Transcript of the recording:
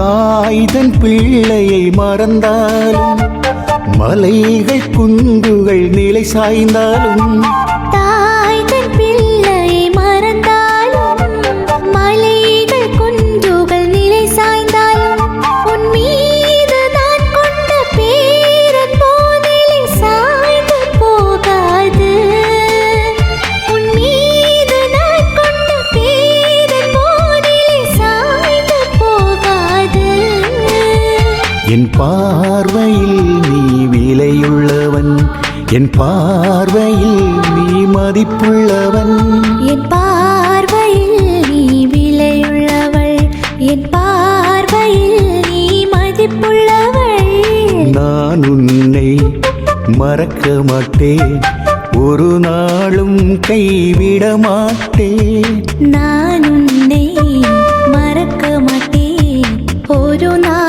தாய்தன் பிள்ளையை மறந்தாலும் மலைகள் குன்றுகள் நிலை சாய்ந்தாலும் தாய்தன் பிள்ளையை மறந்தாலும் மலைகள் குன்றுகள் நிலை சாய்ந்தாலும் உன் மீது நான் கொண்ட பேரன்போ நிலை சாய்ந்து போகாது. உன் மீது நான் கொண்ட பேரன்போ நிலை சாய்ந்து போகாது. என் பார்வையில் நீ விலையுள்ளவன், என் பார்வையில் நீ மதிப்புள்ளவன். என் பார்வையில் நீ விலையுள்ளவள், என் பார்வையில் நீ மதிப்புள்ளவள். நான் உன்னை மறக்க மாட்டேன், ஒரு நாளும் கைவிட மாட்டேன். நான் உன்னை மறக்க மாட்டேன், ஒரு நாள்